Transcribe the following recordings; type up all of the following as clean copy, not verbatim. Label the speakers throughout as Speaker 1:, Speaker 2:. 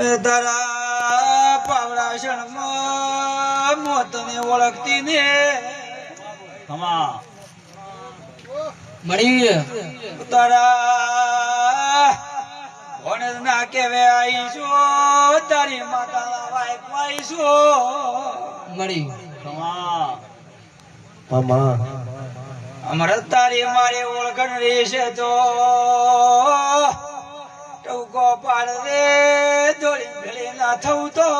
Speaker 1: તારા પાવડાશણમાં મોતને ઓળખતી ને
Speaker 2: મળી
Speaker 1: તારા ભણે ના કેવે આવીશું તારી માતાના વાઈફ આવીશું
Speaker 2: મળી
Speaker 1: અમારે તારી મારી ઓળખણ રહેશે તો ટૂંકો પાડ દે દોડી ભેળી ના થવું તો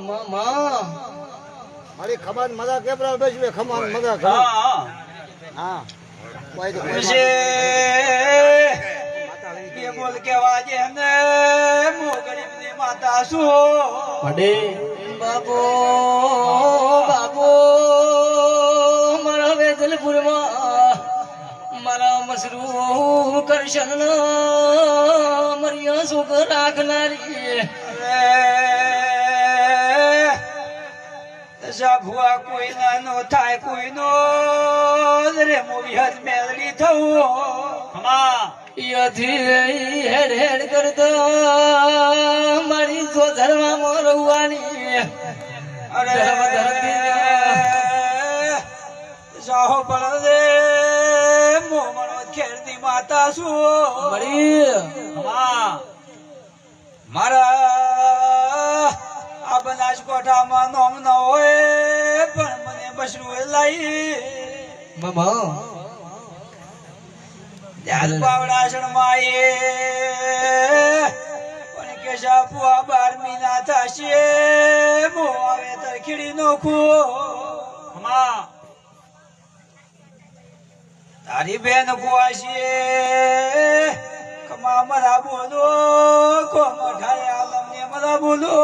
Speaker 2: મામા
Speaker 3: મારી ખમાન મજા કેબરા બેસવે ખમાન મજા હા
Speaker 1: વિશે કે બોલ કેવા જે ને મો ગરીબની માતા શું
Speaker 2: અડે બાપો બાપો મારા વેદલપુરમાં મારા મસરૂ કરશન મરિયા સુખ રાખનારી
Speaker 1: ભુવા કોઈ ના નો થાય કોઈ નો રે મોવી હાથ મેળડી થવું
Speaker 2: યથી હેડ હેડ કરતો મારી જો ધર્મમાં રહવાની
Speaker 1: અરે સાહો બળ દે મોમણો ખેડની માતા શું
Speaker 2: મળી
Speaker 1: મારા આ બનાસકોઠામાં નોમ ન હોય પણ મને બસરું લાઈ
Speaker 2: મામા
Speaker 1: ત્યાર પાવડાસણ માં પણ કેશા પુઆ 12મી ના થશે મો આવે તરખીડી નોખું તારી બેન કુવાશી કમા મરા બોલો કો મઠાય આલમ ને મરા બોલો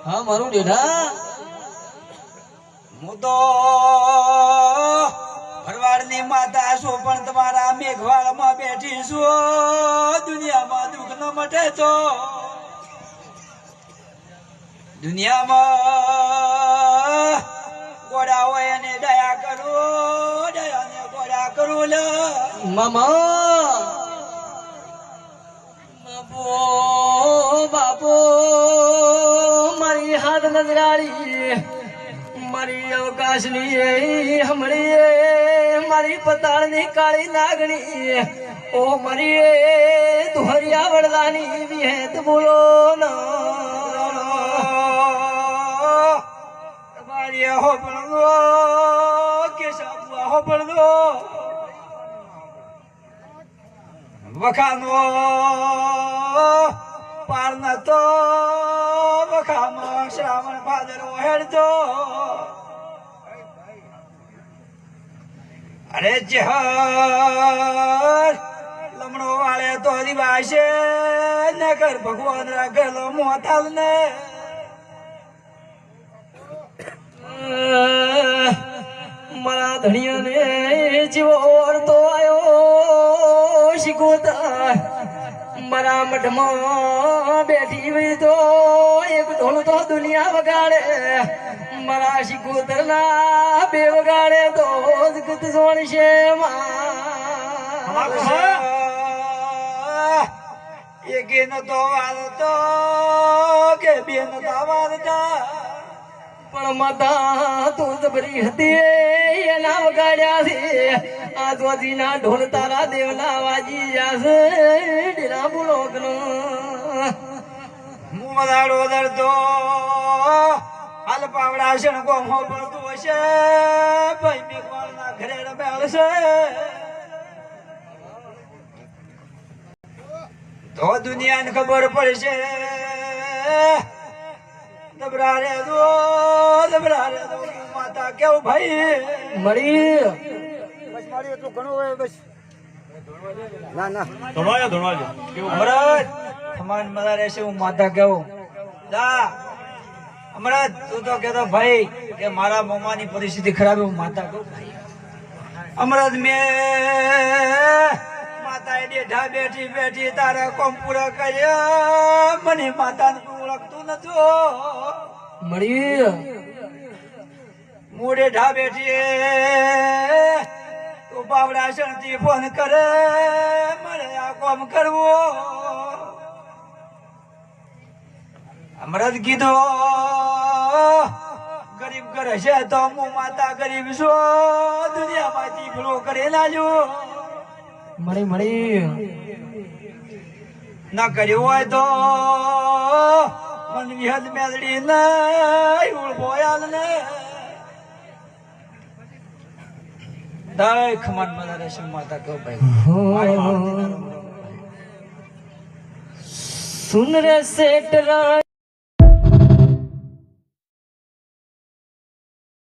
Speaker 2: હા મારું ડેઢા
Speaker 1: હું તો ભરવાડની માતા છું પણ તમારા મેઘવાળમાં બેઠી છું દુનિયામાં દુઃખ ન મટે તો દુનિયામાં ગોડા હોય અને દયા કરો દયાને ગોડા કરો લે
Speaker 2: મામા બાપો બાપો મારી હાથ નજરાળી મારી અવકાશની હમણી મારી પતાળની કાળી નાગણી ઓ મારી તુહરિયા વડલાની વિહેત બોલો
Speaker 1: તમારી હો પડદો કે સાબુઆ હો પડદો વખાનો પાર ન તો વખામાં શ્રાવણ ભાદરવો હેડજો અરે જહર લમણો વાળે તો દિવાશે નગર ભગવાન રાખેલો મોથાલ ને
Speaker 2: મારા ધણિયાને જીવો તો આયો શીખોતા મારા મઠમાં બેઠી હોય તો એક ઢોલ તો દુનિયા વગાડે મારા શીખોતરના બે વગાડે તો ગત સોણશે
Speaker 1: એક નતો વાળતો કે બે નતા વાળતા
Speaker 2: પણ માતા તું જબરી હતી એના વગાડ્યા છે આ જોજીના ઢોલ તારા દેવના વાજી જાશે ડીરા બુલોકનો
Speaker 1: મુમદાડો દરતો હાલ પાવડા શણકો મો પડતું હશે ભાઈ મેઘવાળના ઘરે રમેલશે તો દુનિયાને ખબર પડશે દબરા રે દો માતા કેવું ભાઈ
Speaker 2: મળી
Speaker 3: બસ મારી એટલું ઘણું હોય બસ ના ના
Speaker 1: અમરત સમાન મજા રહેશે હું માતા કેવું જા અમરત તું તો કેતો ભાઈ કે મારા મમ્માની પરિસ્થિતિ ખરાબ હું માતા કહું ભાઈ અમરત મેં માતા એ ડેઢા બેઠી બેઠી તારા કોમ પૂરા કર્યા મને માતાને ઓળખતું નતું
Speaker 2: મળી
Speaker 1: મોડે ઢા બેઠી તો બાવડા શણથી ફોન કરે મને આ કામ કરવો અમરત કીધું ગરીબ ઘર હશે તો હું માતા ગરીબ છું દુનિયામાંથી ભૂલો કરી નાજો
Speaker 2: મળી
Speaker 1: ના કર્યું હોય તો મન વિહદ મેળડી નહીં ઉળભોયાલ ને દાય ખમાન મદા રહેશે માતા કહો ભાઈ
Speaker 2: સુન રે શેઠ